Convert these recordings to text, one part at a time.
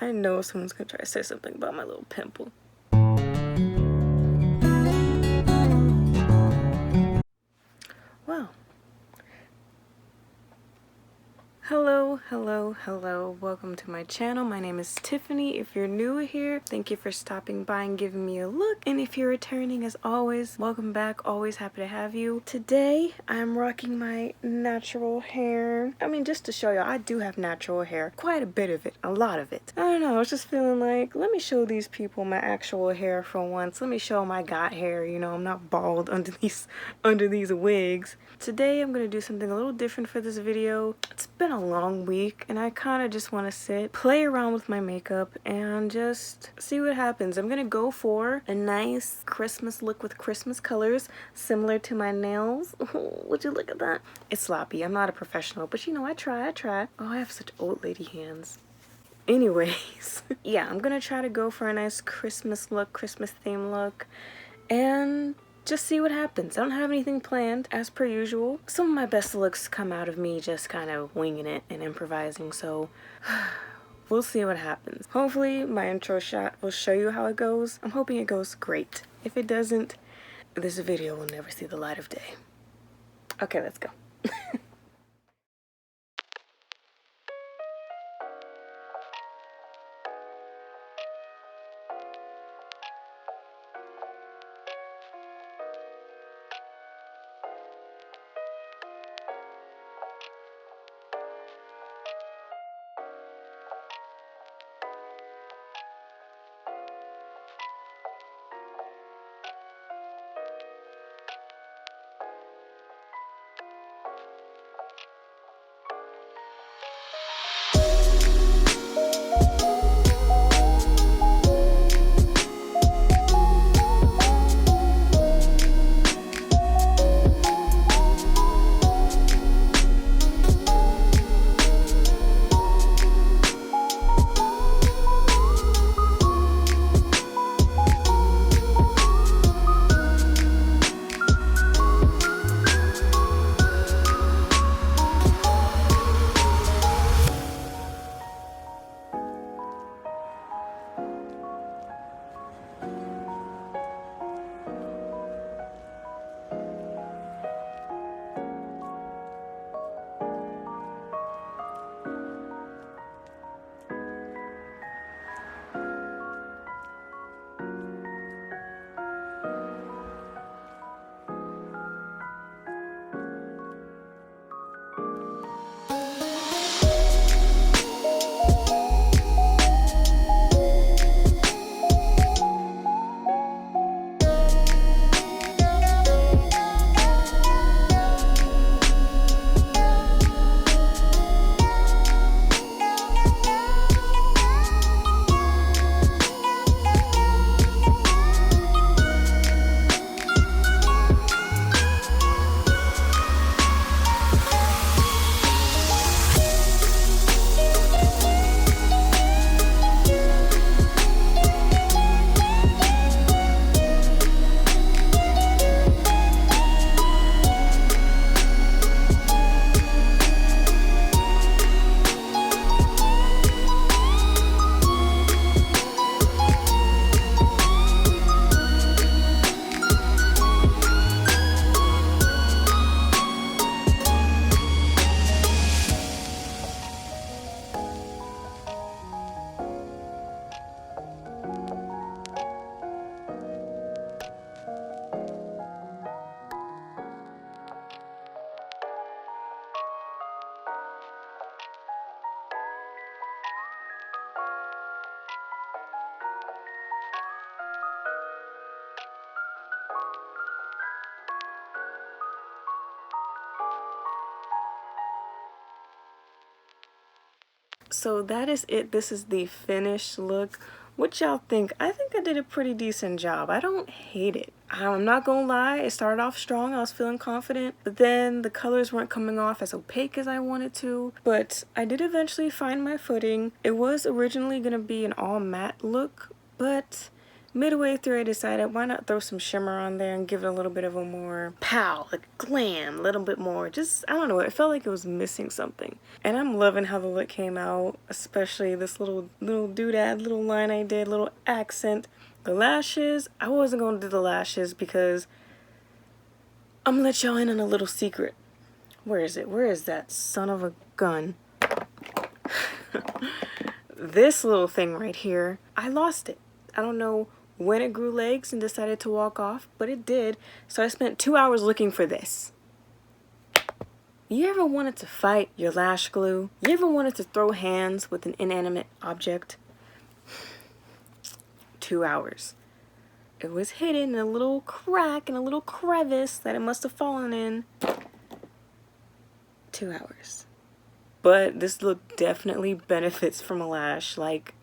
I know someone's gonna try to say something about my little pimple. Wow. Hello. Welcome to my channel. My name is Tiffany. If you're new here, thank you for stopping by and giving me a look. And if you're returning, as always, welcome back. Always happy to have you. Today, I'm rocking my natural hair. I mean, just to show you, I do have natural hair. Quite a bit of it. A lot of it. I don't know. I was just feeling like, let me show these people my actual hair for once. Let me show them I got hair. You know, I'm not bald under these wigs. Today, I'm going to do something a little different for this video. It's been a long week and I kind of just want to sit, play around with my makeup and just see what happens. I'm gonna go for a nice Christmas look with Christmas colors similar to my nails. Would you look at that? It's sloppy. I'm not a professional, but you know, I try. Oh, I have such old lady hands. Anyways, yeah, I'm gonna try to go for a nice Christmas look, Christmas theme look, and just see what happens. I don't have anything planned, as per usual. Some of my best looks come out of me just kind of winging it and improvising, so we'll see what happens. Hopefully my intro shot will show you how it goes. I'm hoping it goes great. If it doesn't, this video will never see the light of day. Okay, let's go. So that is it. This is the finished look. What y'all think? I think I did a pretty decent job. I don't hate it. I'm not gonna lie, it started off strong. I was feeling confident, but then the colors weren't coming off as opaque as I wanted to. But I did eventually find my footing. It was originally gonna be an all matte look, but midway through I decided why not throw some shimmer on there and give it a little bit of a more pow, like glam, a little bit more, just, I don't know, it felt like it was missing something. And I'm loving how the look came out, especially this little doodad, little line I did, little accent. The lashes, I wasn't going to do the lashes because I'm gonna let y'all in on a little secret. Where is it? Where is that son of a gun? This little thing right here, I lost it. I don't know when it grew legs and decided to walk off, but it did. So I spent 2 hours looking for this. You ever wanted to fight your lash glue? You ever wanted to throw hands with an inanimate object? 2 hours. It was hidden in a little crack and a little crevice that it must have fallen in. 2 hours. But this look definitely benefits from a lash. Like,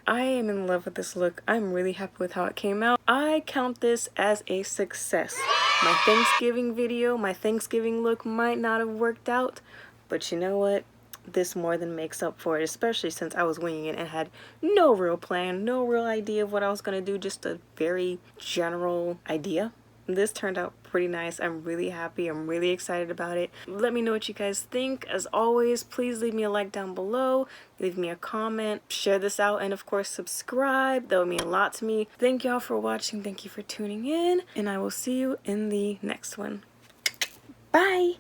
I am in love with this look. I'm really happy with how it came out. I count this as a success. My Thanksgiving video, my Thanksgiving look might not have worked out, but you know what? This more than makes up for it, especially since I was winging it and had no real plan, no real idea of what I was going to do, just a very general idea. This turned out pretty nice. I'm really happy. I'm really excited about it. Let me know what you guys think. As always, please leave me a like down below. Leave me a comment. Share this out. And of course, subscribe. That would mean a lot to me. Thank y'all for watching. Thank you for tuning in. And I will see you in the next one. Bye!